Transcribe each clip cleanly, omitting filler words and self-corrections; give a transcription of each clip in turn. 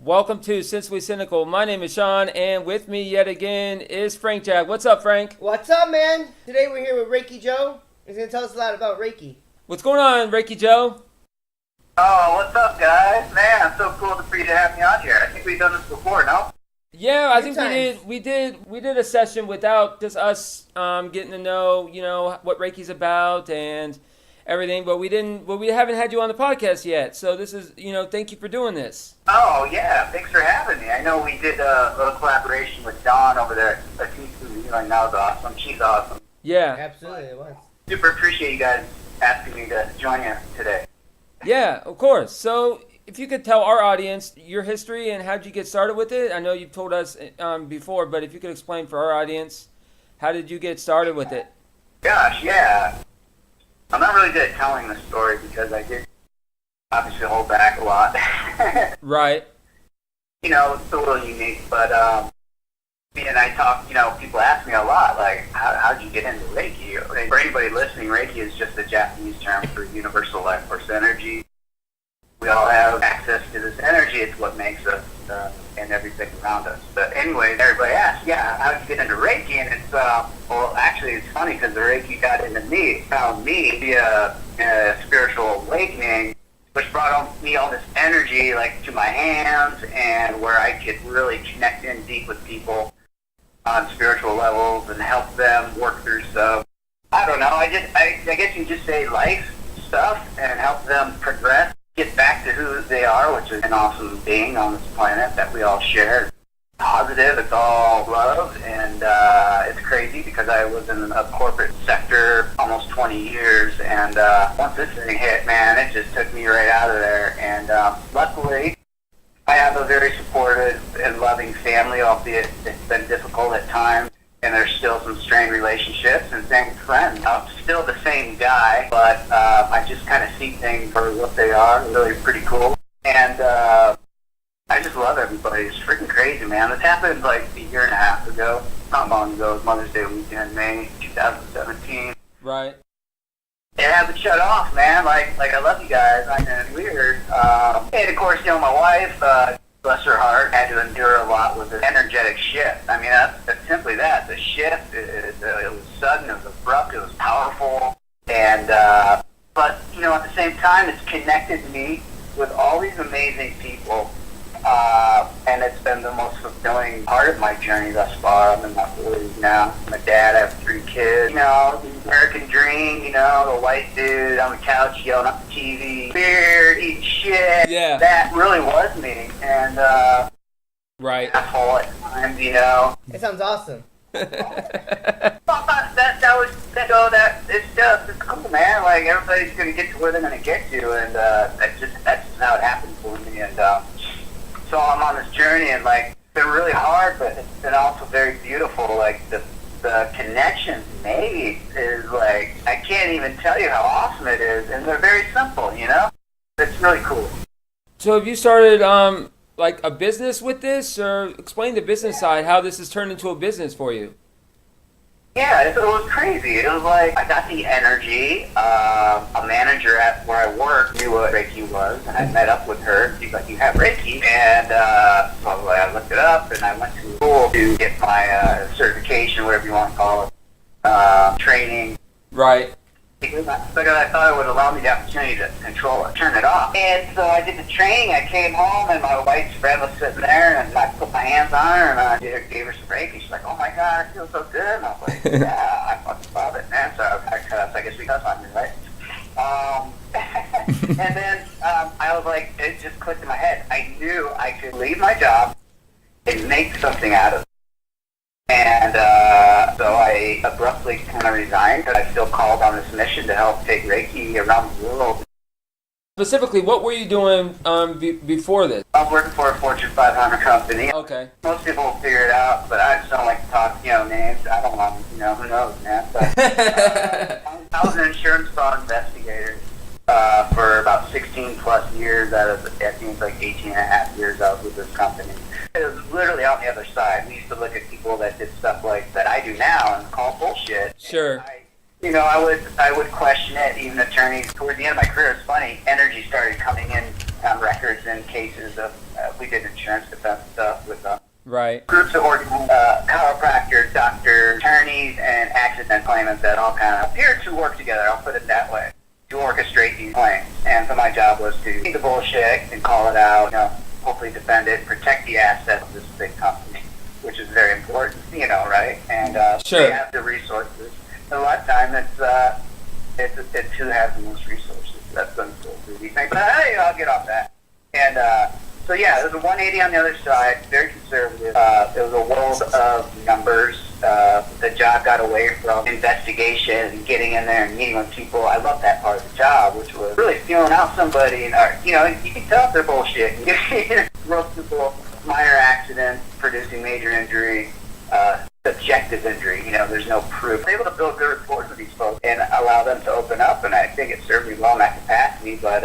Welcome to Sensibly Cynical. My name is Sean, and with me yet again is Frank Jack. What's up, Frank? What's up, man? Today we're here with Reiki Joe. He's going to tell us a lot about Reiki. What's going on, Reiki Joe? Oh, what's up, guys? Man, it's so cool for you to have me on here. I think we've done this before, no? Yeah, I think we did a session without just us getting to know, what Reiki's about and everything, but we haven't had you on the podcast yet. So this is, thank you for doing this. Oh, yeah. Thanks for having me. I know we did a little collaboration with Dawn over there. That was awesome. She's awesome. Yeah. Absolutely, it was. Super appreciate you guys asking me to join you today. Yeah, of course. So if you could tell our audience your history and how'd you get started with it. I know you've told us before, but if you could explain for our audience, how did you get started with it? Gosh, yeah. I'm not really good at telling the story because I did obviously hold back a lot. Right. It's a little unique, but me and I talk, people ask me a lot, like, how'd you get into Reiki? For anybody listening, Reiki is just a Japanese term for universal life force energy. We all have access to this energy. It's what makes us and everything around us. But anyway, everybody asks, how'd you get into Reiki? And it's, actually it's funny because the Reiki got into me, found me via a spiritual awakening, which brought me all this energy, like, to my hands and where I could really connect in deep with people on spiritual levels and help them work through stuff. I don't know, I guess you just say life stuff and help them progress, get back to who they are, which is an awesome being on this planet that we all share. Positive, it's all love, and it's crazy because I was in a corporate sector almost 20 years, and once this thing hit, man, it just took me right out of there, and luckily, I have a very supportive and loving family, albeit it's been difficult at times, and there's still some strained relationships, and same with friends. I'm still the same guy, but I just kind of see things for what they are, really pretty cool, and I just love everybody. It's freaking crazy, man. This happened like a year and a half ago, not long ago. It was Mother's Day weekend, May 2017. Right. It hasn't shut off, man. Like I love you guys. I know it's weird. And of course, my wife, bless her heart, had to endure a lot with this energetic shift. I mean, that's simply that. The shift, it was sudden, it was abrupt, it was powerful. And, but, at the same time, it's connected me with all these amazing people. And it's been the most fulfilling part of my journey thus far. I'm in my 40s now. I'm a dad, I have 3 kids. The American dream, the white dude on the couch yelling at the TV, weird, eating shit. Yeah. That really was me. And, right. Asshole at times, It sounds awesome. It's cool, man. Like, everybody's gonna get to where they're gonna get to, and that's just how it happened for me. And so I'm on this journey, and like, it's been really hard, but it's been also very beautiful. Like, the connections made is like, I can't even tell you how awesome it is, and they're very simple. It's really cool. So have you started like a business with this, or explain the business side, how this has turned into a business for you? Yeah, it was crazy. It was like, I got the energy. A manager at where I worked knew what Reiki was, and I met up with her. She's like, you have Reiki? And so I looked it up, and I went to school to get my certification, whatever you want to call it, training. Right. Because I thought it would allow me the opportunity to control it, turn it off. And so I did the training. I came home, and my wife's friend was sitting there, and I put my hands on her, and I gave her some Reiki. She's like, oh my God, I feel so good. And I was like, yeah, I fucking love it, man. So I guess we cuss on you, right? And then I was like, it just clicked in my head. I knew I could leave my job and make something out of it. And so I abruptly kind of resigned, but I still called on this mission to help take Reiki around the world. Specifically, what were you doing before this? I was working for a Fortune 500 company. Okay. Most people will figure it out, but I just don't like to talk, names. I don't want, who knows, man. But, I was an insurance fraud investigator for about 16 plus years out of, I think, like 18 and a half years I was with this company. It was literally on the other side. We used to look at people that did stuff like that I do now and call bullshit. Sure. I would question it. Even attorneys, toward the end of my career, it's funny, energy started coming in records and cases of, we did insurance defense stuff with Right. groups of chiropractors, doctors, attorneys, and accident claimants that all kind of appeared to work together, I'll put it that way, to orchestrate these claims. And so my job was to see the bullshit and call it out, hopefully defend it, protect the assets of this big company, which is very important, right? And Sure. They have the resources. And a lot of time it's who has the most resources. That's the movie thing. But hey, I'll get off that. And so yeah, there's a 180 on the other side, very conservative. There was a world of numbers. The job got away from investigation and getting in there and meeting with people. I love that part of the job, which was really feeling out somebody. And, you can tell if they're bullshit. Most people, minor accident, producing major injury, subjective injury. There's no proof. I'm able to build good rapport with these folks and allow them to open up, and I think it served me well in that capacity. But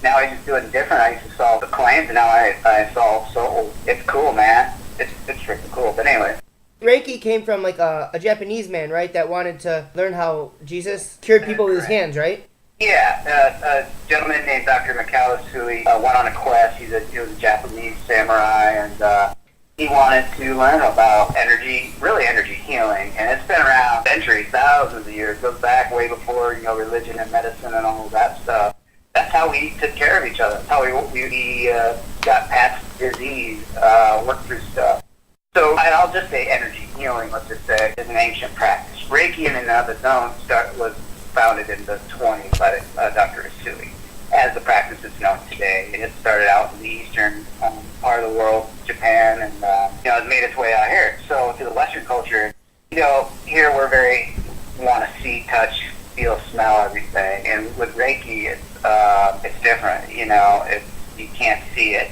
now I just do it different. I used to solve the claims, and now I solve souls. It's cool, man. It's freaking cool. But anyway. Reiki came from like a Japanese man, right, that wanted to learn how Jesus cured people with his hands, right? Yeah, a gentleman named Dr. McAllister went on a quest. He was a Japanese samurai, and he wanted to learn about energy healing. And it's been around centuries, thousands of years. It goes back way before, religion and medicine and all of that stuff. That's how we took care of each other. That's how we got past disease, worked through stuff. So I'll just say energy healing, let's just say, is an ancient practice. Reiki in and of its own was founded in the 20s by Dr. Usui as the practice is known today. And it started out in the eastern part of the world, Japan, and it's made its way out here. So to the Western culture, here we're very want to see, touch, feel, smell everything. And with Reiki, it's different. You can't see it.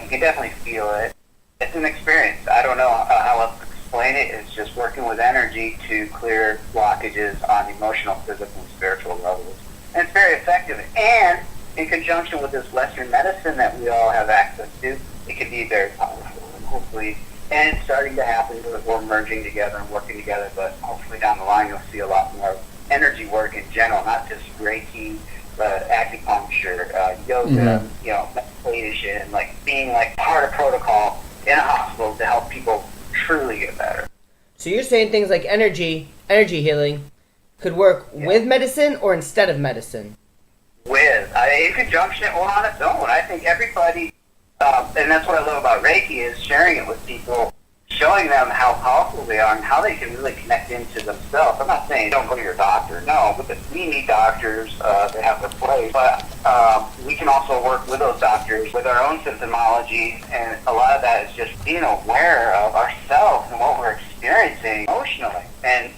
You can definitely feel it. It's an experience. I don't know how else to explain it. It's just working with energy to clear blockages on emotional, physical, and spiritual levels. And it's very effective. And in conjunction with this Western medicine that we all have access to, it can be very powerful. And hopefully, and it's starting to happen because we're merging together and working together, but hopefully down the line you'll see a lot more energy work in general, not just Reiki, but acupuncture, yoga, meditation, like being like part of protocol in a hospital to help people truly get better. So you're saying things like energy healing could work with medicine or instead of medicine? In conjunction or on its own. I think everybody, and that's what I love about Reiki, is sharing it with people, showing them how powerful they are and how they can really connect into themselves. I'm not saying don't go to your doctor, no, because we need doctors, they have their place, but we can also work with those doctors with our own symptomology, and a lot of that is just being aware of ourselves and what we're experiencing emotionally, and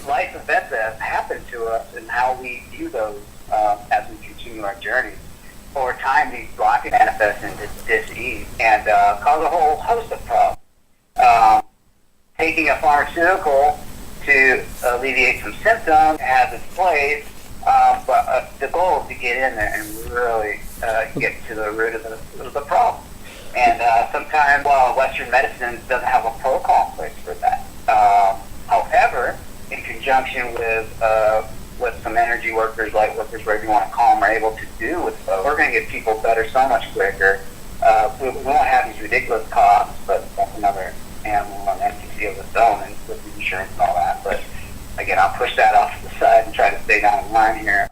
life events that have happened to us and how we view those as we continue our journey. Over time, these blockages manifest into dis-ease and cause a whole host of problems. Taking a pharmaceutical to alleviate some symptoms has its place, but the goal is to get in there and really get to the root of the problem. And sometimes, Western medicine doesn't have a protocol in place for that. However, in conjunction with some energy workers, light workers, whatever you want to call them, are able to do with folks, we're going to get people better so much quicker. We won't have these ridiculous costs, but that's another animal and entity of its own, and with the insurance and all that. But again, I'll push that off to the side and try to stay down the line here.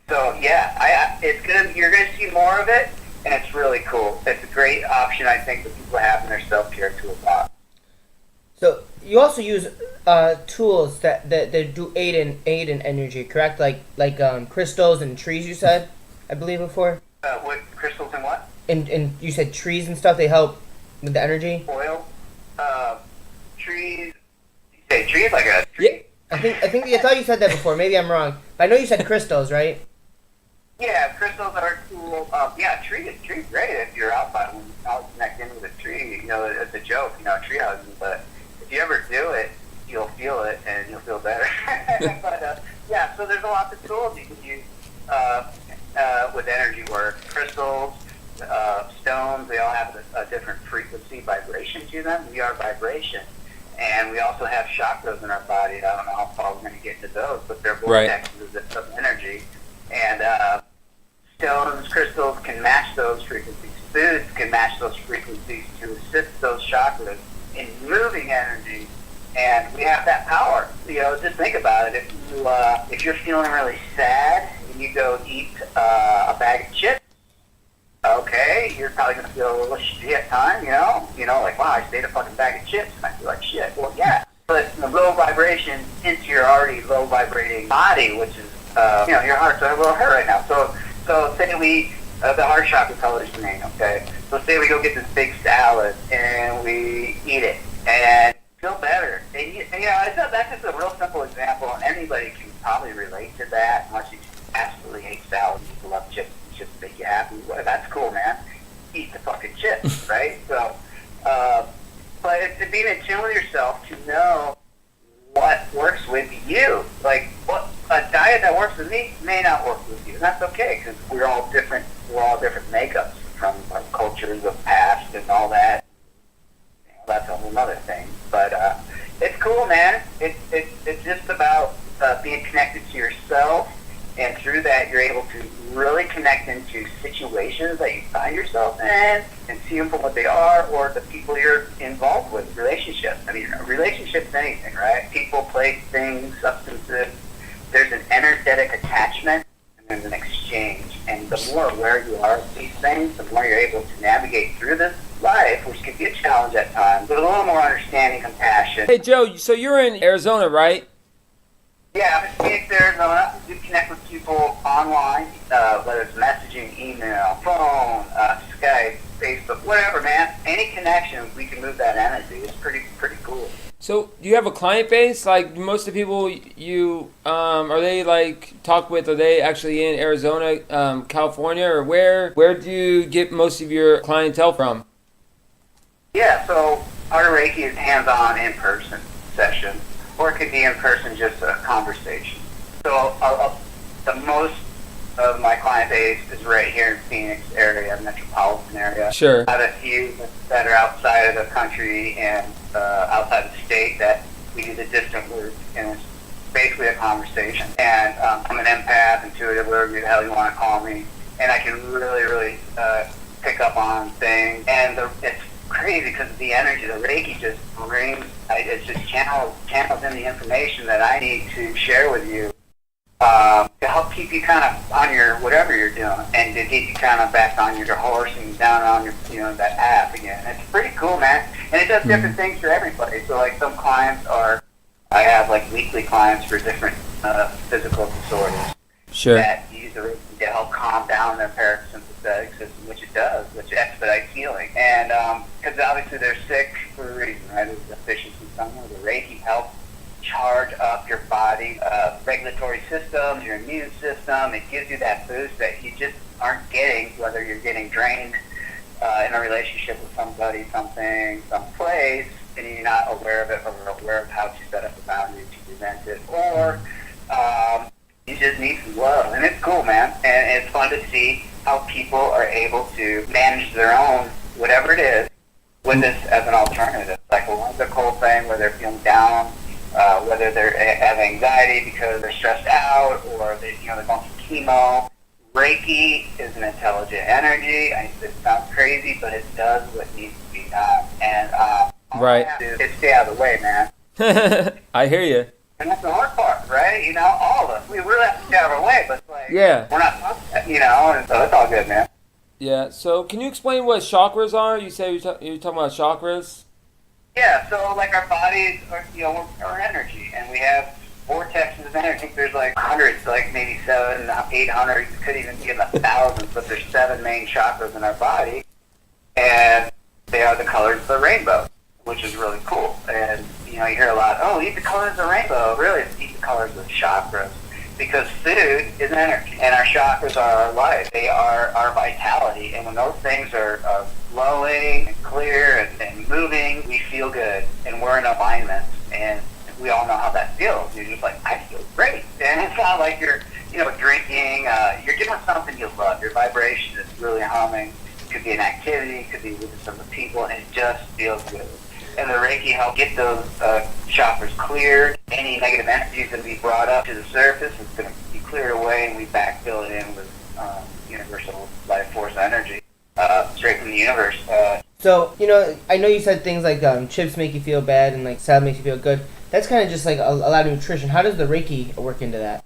So yeah, you're gonna see more of it, and it's really cool. It's a great option, I think, that people have in their self-care toolbox. So you also use tools that do aid in energy, correct? Like crystals and trees, you said, I believe before. What crystals and what? And you said trees and stuff. They help with the energy. Oil, trees. You say trees like a tree? Yeah. I thought you said that before. Maybe I'm wrong. But I know you said crystals, right? Yeah, crystals are cool. Trees great if you're out connecting with a tree. It's a joke, tree hugging, but if you ever do it, you'll feel it and you'll feel better. But so there's a lot of tools you can use with energy work. Crystals, stones, they all have a different frequency, vibration to them. We are vibration. And we also have chakras in our body. I don't know how far we're going to get into those, but they're vortexes of energy. And stones, crystals can match those frequencies. Foods can match those frequencies to assist those chakras in moving energy. And we have that power. Just think about it. If you're feeling really sad and you go eat a bag of chips, okay, you're probably going to feel a little shitty at times, like, wow, I stayed a fucking bag of chips and I feel like shit. Well, yeah. But the low vibration into your already low vibrating body, which is, your heart's a little hurt right now. So say we, the heart chakra colors remain, okay? So say we go get this big salad and we eat it and feel better. And, that's just a real simple example, and anybody can probably relate to that unless you absolutely hate salad and you love chips. Chips make you happy. Well, that's cool, man. Eat the fucking chips, right? So, but it's being in tune with yourself to know what works with you. Like, what a diet that works with me may not work with you, and that's okay because we're all different. We're all different makeups from our cultures of past and all that. That's a whole other thing. But it's cool, man. It's just about being connected to yourself, and through that, you're able to really connect into situations that you find yourself in and see them for what they are, or the people you're involved with, relationships. I mean, a relationship's anything, right? People, place, things, substances. There's an energetic attachment, and there's an exchange. And the more aware you are of these things, the more you're able to navigate through this life, which can be a challenge at times, with a little more understanding, compassion. Hey, Joe, so you're in Arizona, right? Yeah, I'm in Phoenix, Arizona. We connect with people online, whether it's messaging, email, phone, Skype, Facebook, whatever, man. Any connection, we can move that energy. It's pretty cool. So, do you have a client base? Like, most of the people you, are they, like, talk with, are they actually in Arizona, California, or where do you get most of your clientele from? Yeah, so our Reiki is hands-on, in-person session. Or it could be in person, just a conversation. So the most of my client base is right here in Phoenix area, metropolitan area. Sure. I have a few that are outside of the country and outside of the state that we do the distant work, and it's basically a conversation. And I'm an empath, intuitive, whatever the hell you want to call me, and I can really pick up on things. And it's crazy because the energy, the Reiki just brings, it just channels in the information that I need to share with you to help keep you kind of on your whatever you're doing, and to get you kind of back on your horse and down on your that path again. It's pretty cool, man, and it does different things for everybody. So like some clients I have like weekly clients for different physical disorders. Sure. That use the Reiki to help calm down their parasympathetic system, which it does, which expedites healing. And because obviously they're sick for a reason, right? There's a deficiency somewhere. The Reiki helps charge up your body, regulatory systems, your immune system. It gives you that boost that you just aren't getting, whether you're getting drained in a relationship with somebody, something, someplace, and you're not aware of it or aware of how to set up a boundary to prevent it, or you just need some love. And it's cool, man. And it's fun to see how people are able to manage their own, whatever it is, with this as an alternative. Like, well, one's a cold thing where they're feeling down, whether they have anxiety because they're stressed out, or they're going through chemo. Reiki is an intelligent energy. It sounds crazy, but it does what needs to be done. And all right. I have to do is stay out of the way, man. I hear you. And that's the hard part, right? All of us. We really have to stay out of our way, but it's like, yeah, we're not, and so it's all good, man. Yeah, so can you explain what chakras are? You say you're talking about chakras? Yeah, so like our bodies are, we're energy, and we have vortexes of energy. I think there's like hundreds, like maybe 700, 800, could even be in the thousands, but there's 7 main chakras in our body, and they are the colors of the rainbow, which is really cool. And you hear a lot, eat the colors of the rainbow. Really, it's eat the colors of the chakras. Because food is energy, and our chakras are our life. They are our vitality. And when those things are flowing and clear and moving, we feel good, and we're in alignment. And we all know how that feels. You're just like, I feel great. And it's not like you're, drinking. You're doing something you love. Your vibration is really humming. It could be an activity. It could be with some people, and it just feels good. And the Reiki help get those chakras cleared. Any negative energy is going to be brought up to the surface. It's going to be cleared away, and we backfill it in with universal life force energy, straight from the universe. So, I know you said things like chips make you feel bad and like salad makes you feel good. That's kind of just like a lot of nutrition. How does the Reiki work into that?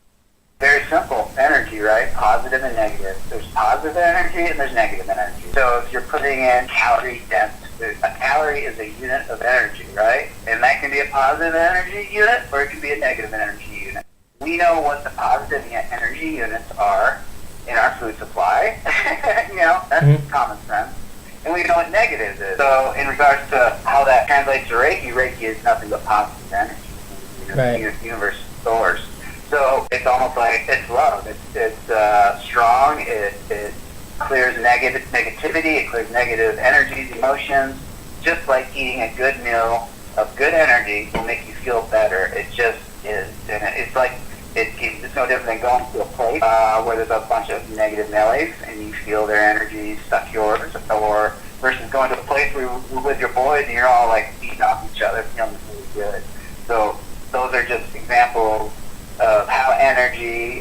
Very simple. Energy, right? Positive and negative. There's positive energy and there's negative energy. So if you're putting in calorie dense, a calorie is a unit of energy, right? And that can be a positive energy unit or it can be a negative energy unit. We know what the positive energy units are in our food supply. That's common sense. And we know what negative is. So in regards to how that translates to Reiki, Reiki is nothing but positive energy. Universe source. So it's almost like it's love. It's strong. It clears negativity. It clears negative energies, emotions. Just like eating a good meal of good energy will make you feel better. It just is. And it's like it's no different than going to a place where there's a bunch of negative Nellies and you feel their energy suck yours, or versus going to a place where you're with your boys and you're all like beating off each other, feeling really good. So those are just examples of how energy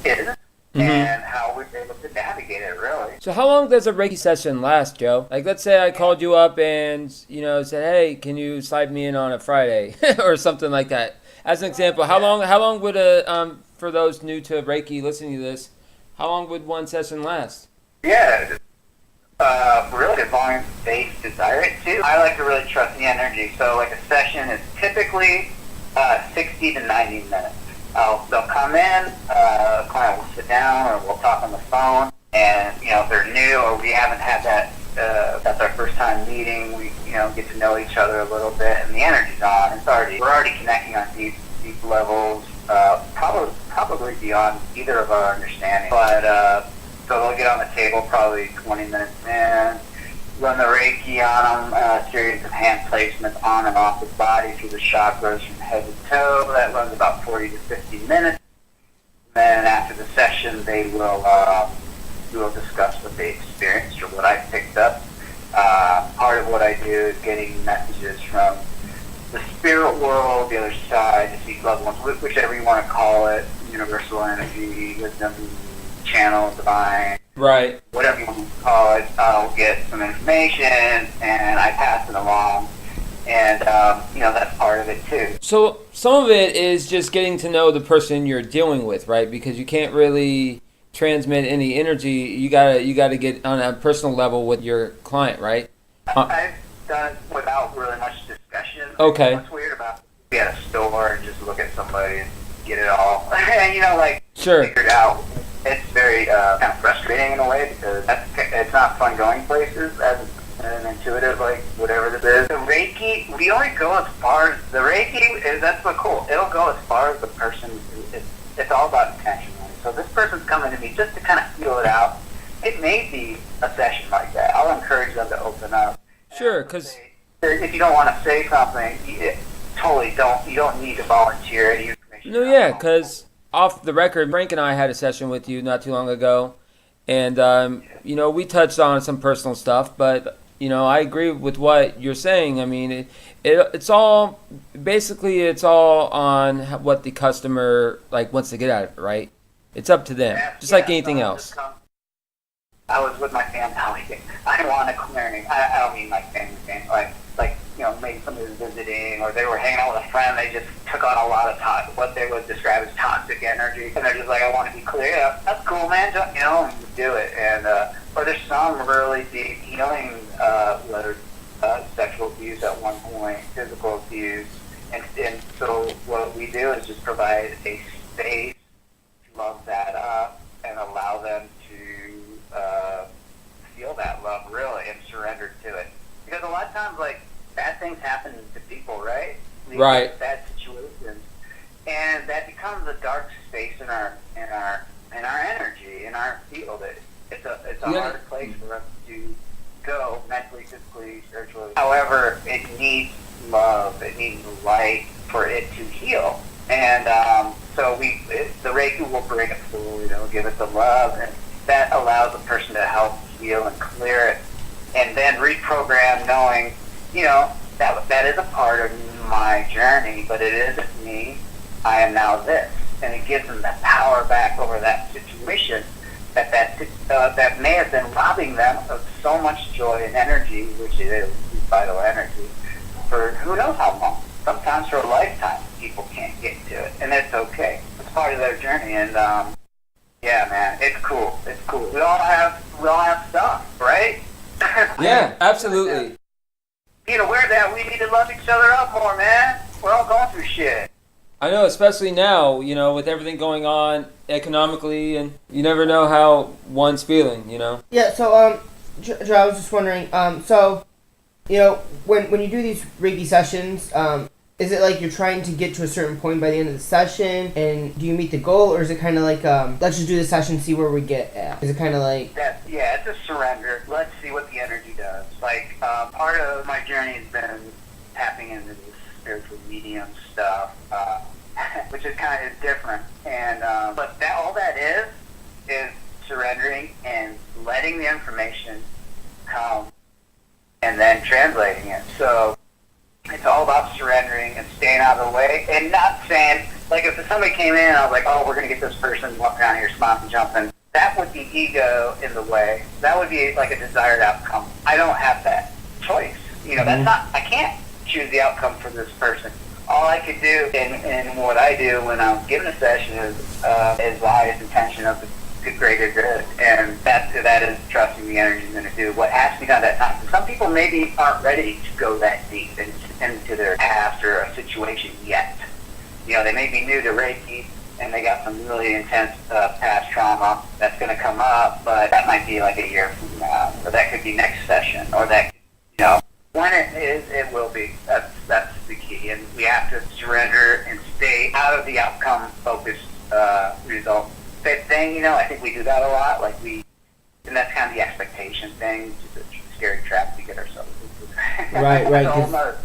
is and how we're able to navigate it, really. So how long does a Reiki session last, Joe? Like, let's say I called you up and, said, hey, can you slide me in on a Friday or something like that. As an example, how long would for those new to Reiki listening to this, how long would one session last? Yeah, really as long as they desire it to. I like to really trust the energy. So like a session is typically 60 to 90 minutes. They'll come in, a client will sit down or we'll talk on the phone, and if they're new or we haven't had that's our first time meeting, we get to know each other a little bit and the energy's on. We're already connecting on deep levels, probably beyond either of our understanding. But so they'll get on the table probably 20 minutes in, run the Reiki on them, a series of hand placements on and off the body through the chakras from head to toe. That runs about 40 to 50 minutes. Then after the session, we will discuss what they experienced or what I picked up. Part of what I do is getting messages from the spirit world, the other side, deceased loved ones, whichever you want to call it, universal energy, wisdom, channel, divine, right? Whatever you want to call it. I'll get some information and I pass it along, and that's part of it too. So some of it is just getting to know the person you're dealing with, right? Because you can't really transmit any energy. You gotta get on a personal level with your client, right? I've done it without really much discussion. Okay. What's weird about be at a store and just look at somebody and get it all, sure. Figured out. It's very kind of frustrating in a way because it's not fun going places as an intuitive, like whatever this is. The Reiki, we only go as far as the Reiki. That's so cool. It'll go as far as the person. It's all about intention. So this person's coming to me just to kind of feel it out. It may be a session like that. I'll encourage them to open up. Sure, because if you don't want to say something, you don't need to volunteer any information. No, yeah, because off the record, Frank and I had a session with you not too long ago, and we touched on some personal stuff, but I agree with what you're saying. I mean, it's all on what the customer wants to get out of it, right? It's up to them, just like anything else. I was with my family. I want a clearing. I don't mean like family, maybe somebody was visiting or they were hanging out with a friend. They just took on a lot of what they would describe as toxic energy, and they're just like, I want to be clear. Yeah, that's cool, man. And you do it. And or there's some really deep healing, whether sexual abuse at one point, physical abuse, and so what we do is just provide a space to love that up and allow them to feel that love really and surrender to it. Because a lot of times, bad things happen to people, right? Right. Bad situations, and that becomes a dark space in our energy, in our field. It's a hard place for us to go mentally, physically, spiritually. However, it needs love. It needs light for it to heal. And so the Reiki will bring it forward. It'll give it the love, and that allows the person to help heal and clear it, and then reprogram, knowing, that is a part of my journey, but it isn't me. I am now this, and it gives them that power back over that situation that may have been robbing them of so much joy and energy, which is vital energy, for who knows how long. Sometimes for a lifetime, people can't get to it, and it's okay. It's part of their journey, and yeah, man, it's cool. It's cool. We all have stuff, right? Yeah, absolutely. Being aware that we need to love each other up more, man. We're all going through shit. I know, especially now, with everything going on economically, and you never know how one's feeling, Yeah, so, Joe, I was just wondering, so, when you do these Reiki sessions, is it like you're trying to get to a certain point by the end of the session, and do you meet the goal, or is it kind of like, let's just do the session, see where we get at? Is it kind of like... Yeah, it's a surrender. Let's see what the energy does. Like, part of my journey has been tapping into this spiritual medium stuff, which is kind of different. And but all that is surrendering and letting the information come and then translating it. So it's all about surrendering and staying out of the way and not saying, like, if somebody came in and I was like, oh, we're going to get this person walking around here smiling and jumping, that would be ego in the way. That would be like a desired outcome. I don't have that choice. That's not, I can't choose the outcome for this person. All I could do, and what I do when I'm giving a session is the highest intention of the greater good, and that is trusting the energy is going to do what has to be done at that time. Some people maybe aren't ready to go that deep into their past or a situation yet. They may be new to Reiki, and they got some really intense past trauma that's going to come up, but that might be like a year from now, or that could be next session, or that, when it is, it will be. That's the key, and we have to surrender and stay out of the outcome-focused result thing. I think we do that a lot. And that's kind of the expectation thing, just a scary trap we get ourselves into. Right. Right?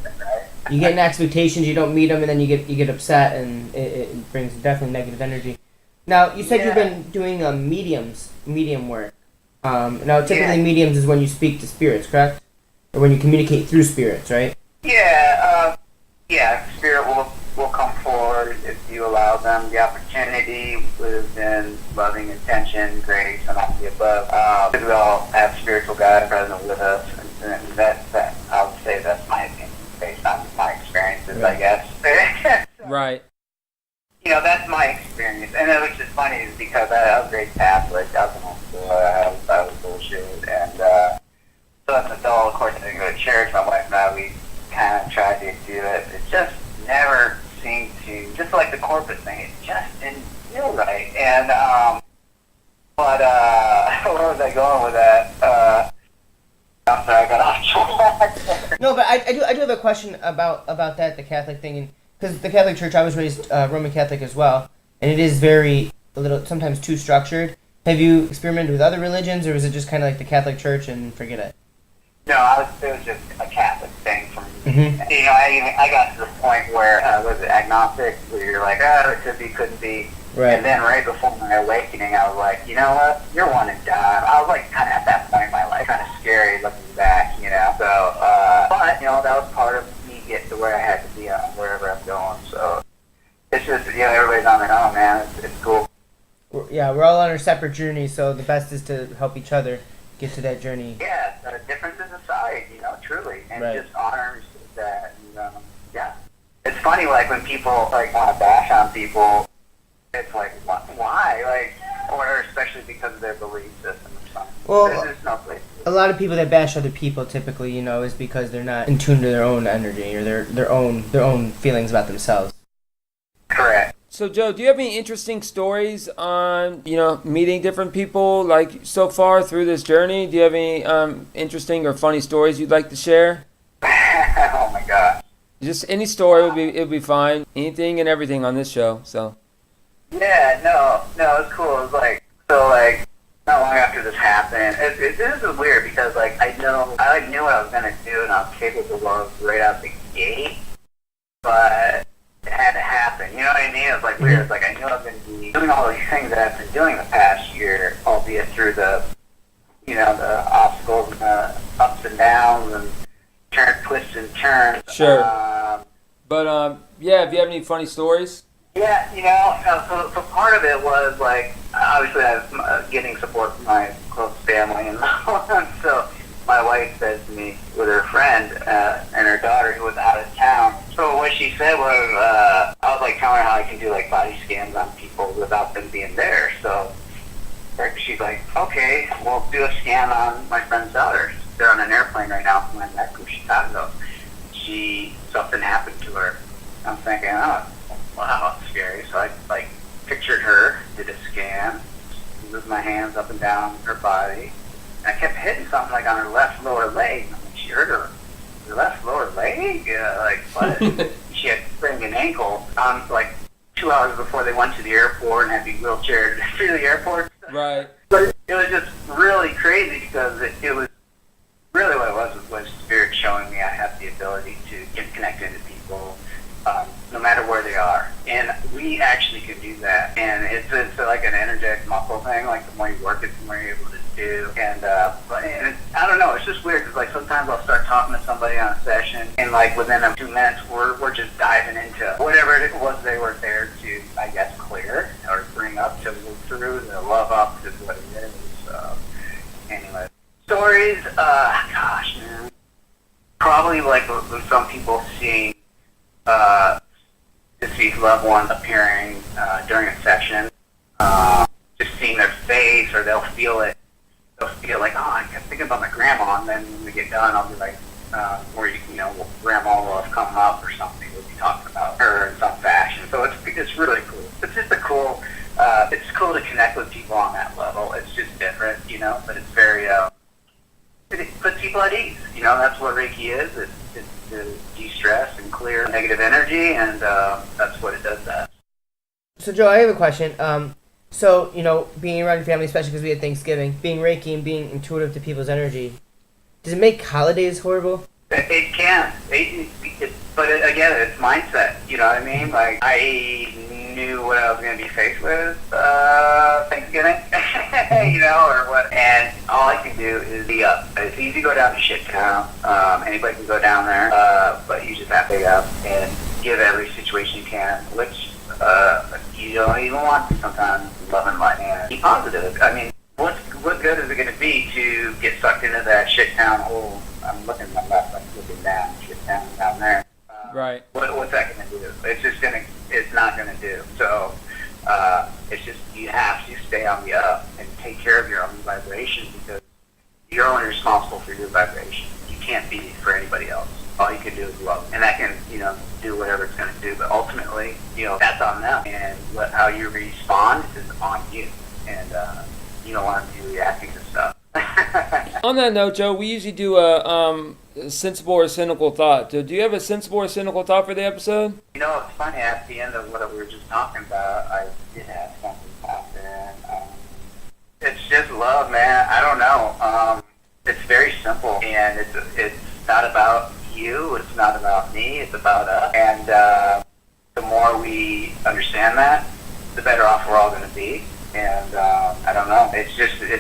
You get in expectations, you don't meet them, and then you get upset, and it brings definitely negative energy. Now, you said you've been doing medium work. Now, typically mediums is when you speak to spirits, correct? Or when you communicate through spirits, right? Yeah, spirit will come forward if you allow them the opportunity within loving intention, grace, and all the above. We all have spiritual guides present with us, and that I would say that's my opinion based on my experiences, right. I guess. Right. That's my experience, and it was just funny is because I was raised Catholic. I was in homeschool. I was bullshit, and so as an adult, of course, I didn't go to church. My wife and I, we kind of tried to do it. It just never seemed to, just like the corporate thing, it just didn't feel right. And, but, where was I going with that? I'm sorry, I got off track. No, but I do have a question about that, the Catholic thing, and because the Catholic Church, I was raised Roman Catholic as well, and it is sometimes too structured. Have you experimented with other religions, or is it just kind of like the Catholic Church and forget it? No, it was just a Catholic thing for me. Mm-hmm. I got to the point where was it agnostic, where you're like, oh, it could be, couldn't be. Right. And then right before my awakening, I was like, you know what? You're one and done. I was like kind of at that point in my life, kind of scary looking back, So, but that was part of me getting to where I had to be wherever I'm going. So it's just everybody's on their own, man. It's cool. We're all on our separate journeys, so the best is to help each other get to that journey. Yeah, differences aside, truly, and right. Just honors that. And, it's funny, like when people want to bash on people, it's like, why, or especially because of their belief system or something. Well, there's no place. A lot of people that bash other people typically, is because they're not in tune to their own energy or their own feelings about themselves. Correct. So, Joe, do you have any interesting stories on, meeting different people, so far through this journey? Do you have any interesting or funny stories you'd like to share? Oh, my God. Just any story would be fine. Anything and everything on this show, so. Yeah, no, it's cool. It was not long after this happened. This is weird because, I knew what I was going to do and I was capable of right out the gate, but it had to happen. You know what I mean? It was weird. It's I knew I was going to be doing all these things that I've been doing the past year, albeit through the obstacles and the ups and downs and twists and turns. Sure. But, if you have any funny stories? Yeah, so part of it was like, obviously I was getting support from my close family and so my wife said to me with her friend and her daughter who was out of town. So what she said was, I was like telling her how I can do like body scans on people without them being there. So she's like, okay, we'll do a scan on my friend's daughter. They're on an airplane right now from Chicago. Something happened to her. I'm thinking, oh, wow, that's scary. So I like pictured her, did a scan, moved my hands up and down her body. And I kept hitting something like on her left lower leg. She hurt her left lower leg? Like what? She had sprained an ankle like 2 hours before they went to the airport and had to be wheelchaired through the airport. Right. But it was just really crazy because it was really what it was spirit showing me I have the ability to get connected to people no matter where they are. And we actually can do that. And it's like an energetic muscle thing. Like the more you work it, the more you're able to do. And I don't know, it's just weird because like sometimes I'll start talking to somebody on a session and like within 2 minutes we're just diving into whatever it was they were there to, I guess, clear or bring up to move through. The love up is what it is. Anyway. Stories, gosh, man. Probably like when some people seeing deceased loved one appearing during a session, just seeing their face, or they'll feel it. They'll feel like, oh, I kept thinking about my grandma, and then when we get done, I'll be like, grandma will have come up or something. We'll be talking about her in some fashion. So it's really cool. It's just it's cool to connect with people on that level. It's just different, but it's very, it puts people at ease. That's what Reiki is. It's to de-stress and clear negative energy, and that's what it does that. So, Joe, I have a question. So, being around your family, especially because we had Thanksgiving, being Reiki and being intuitive to people's energy, does it make holidays horrible? It can. But again, it's mindset. You know what I mean? Like, I knew what I was going to be faced with Thanksgiving, or what. And all I can do is be up. It's easy to go down to shit town. Anybody can go down there, but you just have to be up and give every situation you can, which you don't even want to sometimes. Love and light and be positive. I mean, what good is it going to be to get sucked into that shit town hole? I'm looking at my left, like looking down, shit down there. Right. What's that going to do? It's not going to do. So, it's just, you have to stay on the up and take care of your own vibration, because you're only responsible for your vibration. You can't be for anybody else. All you can do is love. And that can, do whatever it's going to do. But ultimately, that's on them. And how you respond is on you. And, you don't want to be reacting to stuff. On that note, Joe, we usually do a sensible or cynical thought. Do you have a sensible or cynical thought for the episode? It's funny, at the end of what we were just talking about, I did have something pop in. It's just love, man. I don't know. It's very simple, and it's not about you, it's not about me, it's about us. And the more we understand that, the better off we're all going to be. And I don't know, it's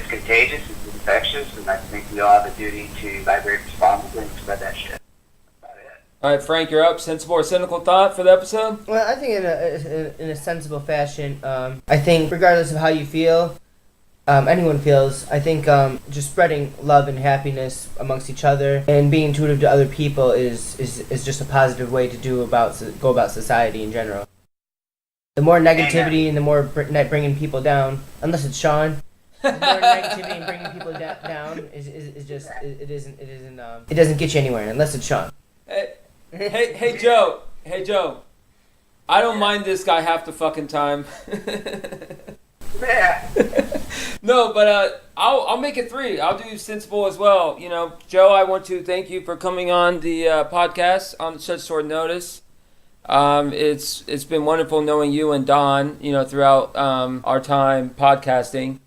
contagious, it's infectious, and I think we all have a duty to vibrate responsibly and spread that shit. That's about it. All right, Frank, you're up. Sensible or cynical thought for the episode? Well, I think in a sensible fashion, I think regardless of how you feel, anyone feels, I think just spreading love and happiness amongst each other and being intuitive to other people is just a positive way to go about society in general. The more negativity and the more bringing people down, unless it's Sean, the more negativity and bringing people down is just it doesn't get you anywhere unless it's Sean. Hey Joe. Hey Joe. I don't mind this guy half the fucking time. Yeah. No, but I'll make it 3. I'll do sensible as well. Joe, I want to thank you for coming on the podcast on such short notice. It's been wonderful knowing you and Don, throughout our time podcasting.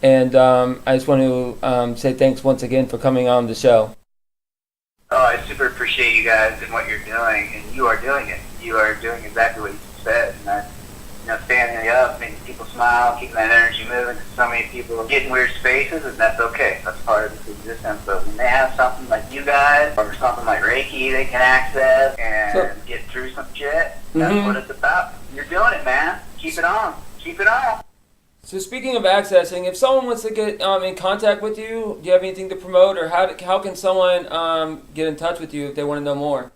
And I just want to say thanks once again for coming on the show. Oh, I super appreciate you guys and what you're doing, and you are doing it. You are doing exactly what you said, and that's, standing up, making people smile, keeping that energy moving. So many people get in weird spaces, and that's okay. That's part of this existence. But when they have something like you guys, or something like Reiki they can access and get through some shit, that's what it's about. You're doing it, man. Keep it on. Keep it on. So speaking of accessing, if someone wants to get in contact with you, do you have anything to promote, or how can someone get in touch with you if they want to know more?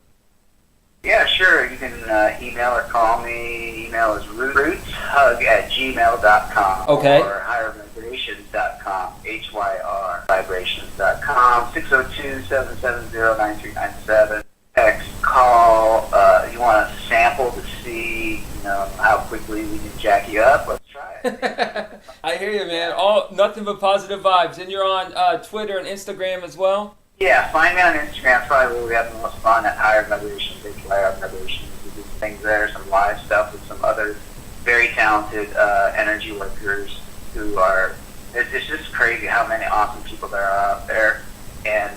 Yeah, sure. You can email or call me. Email is rootshug@gmail.com. Okay. Or hyrvibrations.com. HYR vibrations.com. 602-770-9397. Text, call. You want a sample to see, how quickly we can jack you up? Let's try it. I hear you, man. Nothing but positive vibes. And you're on Twitter and Instagram as well? Yeah, find me on Instagram. It's probably where we have the most fun at Hyr Vibrations. HYR Vibrations. We do things there, some live stuff with some other very talented energy workers who are. It's just crazy how many awesome people there are out there. And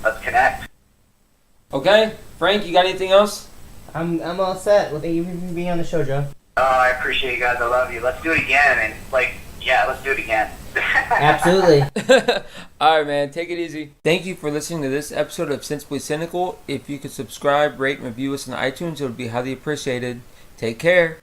let's connect. Okay, Frank, you got anything else? I'm all set. Well, thank you for being on the show, Joe. Oh, I appreciate you guys. I love you. Let's do it again. And let's do it again. Absolutely. All right, man. Take it easy. Thank you for listening to this episode of Sensibly Cynical. If you could subscribe, rate, and review us on iTunes, it would be highly appreciated. Take care.